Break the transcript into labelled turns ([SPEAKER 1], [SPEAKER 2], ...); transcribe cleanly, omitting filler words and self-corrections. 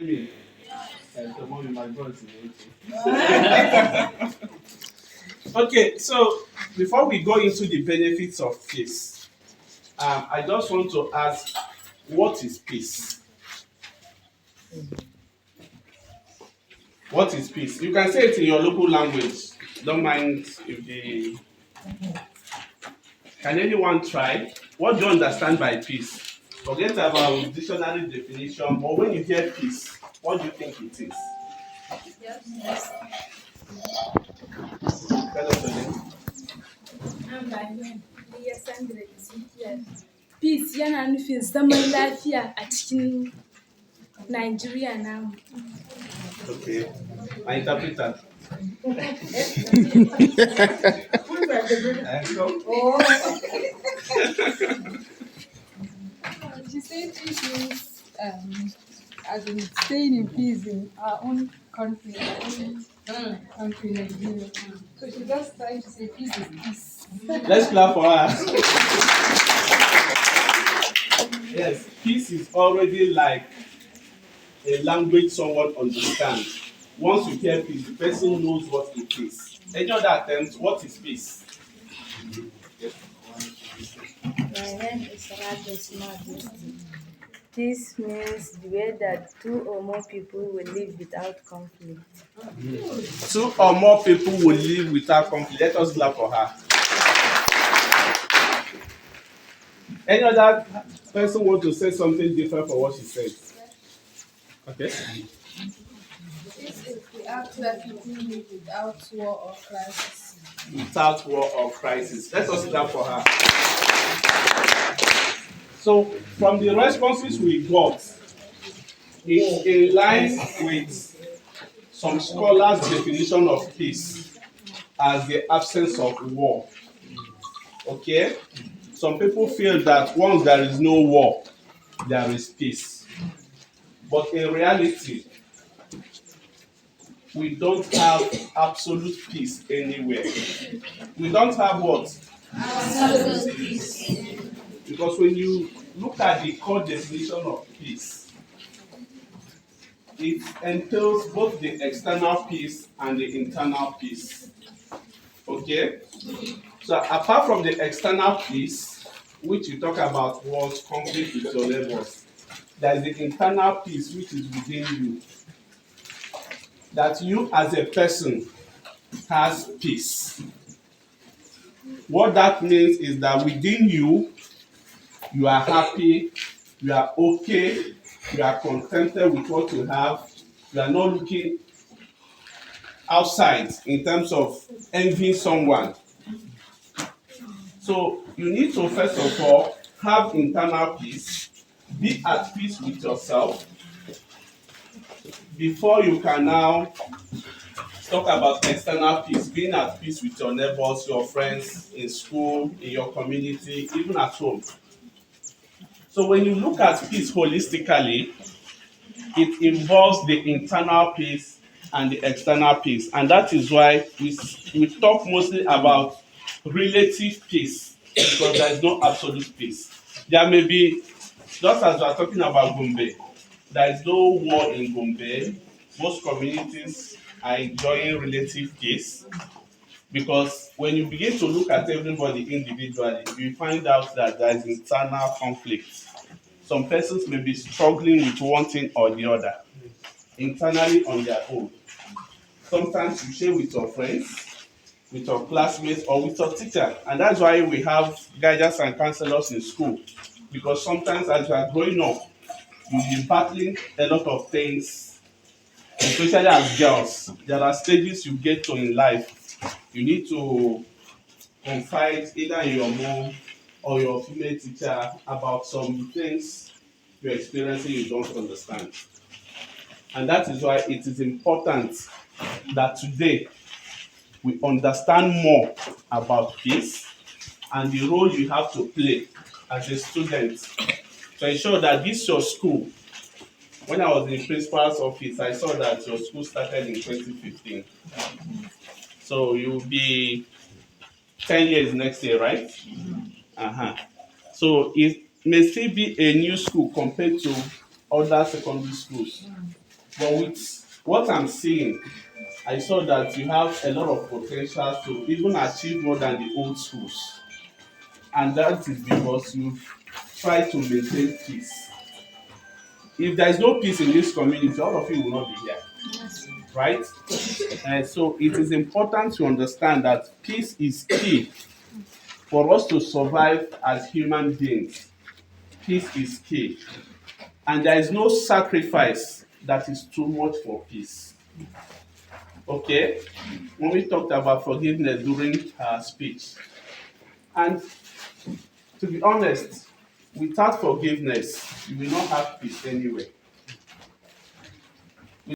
[SPEAKER 1] Me. The one my voice Okay, so before we go into the benefits of peace, I just want to ask, what is peace? What is peace? You can say it in your local language. Don't mind if they. Can anyone try? What do you understand by peace? Forget about dictionary definition, but when you hear peace, what do you think it is? Yes. Tell us again.
[SPEAKER 2] Peace yana nufin zaman lafiya a cikin Nigeria namu.
[SPEAKER 1] Okay. My interpreter.
[SPEAKER 3] She said peace means as in staying in peace in our own country, country Nigeria. So she's just trying to say peace is peace.
[SPEAKER 1] Let's clap for her. Yes, peace is already like a language someone understands. Once you hear peace, the person knows what it is. Any other attempt? What is peace?
[SPEAKER 4] My name is Rajesh. Peace means the way that two or more people will live without conflict.
[SPEAKER 1] Two or more people will live without conflict. Let us clap for her. Any other person want to say something different from what she said? Okay.
[SPEAKER 3] Peace is the act that people live without war or crisis.
[SPEAKER 1] Without war or crisis. Let us clap for her. So, from the responses we got, in line with some scholars' definition of peace as the absence of war. Okay? Some people feel that once there is no war, there is peace. But in reality, we don't have absolute peace anywhere. We don't have what? Absolute peace. Because when you look at the core definition of peace, it entails both the external peace and the internal peace. Okay? So apart from the external peace, which you talk about was conflict with your neighbors, there is the internal peace which is within you. That you as a person has peace. What that means is that within you, you are happy, you are okay, you are contented with what you have, you are not looking outside in terms of envying someone. So you need to first of all have internal peace, be at peace with yourself before you can now talk about external peace, being at peace with your neighbors, your friends, in school, in your community, even at home. So when you look at peace holistically, it involves the internal peace and the external peace. And that is why we talk mostly about relative peace, because there is no absolute peace. There may be, just as we are talking about Gombe, there is no war in Gombe. Most communities are enjoying relative peace, because when you begin to look at everybody individually, you find out that there is internal conflict. Some persons may be struggling with one thing or the other, internally on their own. Sometimes you share with your friends, with your classmates, or with your teacher. And that's why we have guidance and counselors in school. Because sometimes as you are growing up, you'll be battling a lot of things, especially as girls. There are stages you get to in life. You need to confide either in your mom or your female teacher about some things you're experiencing you don't understand. And that is why it is important that today we understand more about peace and the role you have to play as a student to ensure that this your school. When I was in the principal's office, I saw that your school started in 2015. So you'll be 10 years next year, right? So it may still be a new school compared to other secondary schools. But with what I'm seeing, I saw that you have a lot of potential to even achieve more than the old schools. And that is because you've tried to maintain peace. If there is no peace in this community, all of you will not be here. Right? So it is important to understand that peace is key for us to survive as human beings. Peace is key. And there is no sacrifice that is too much for peace. Okay? When we talked about forgiveness during her speech. And to be honest, without forgiveness, you will not have peace anyway.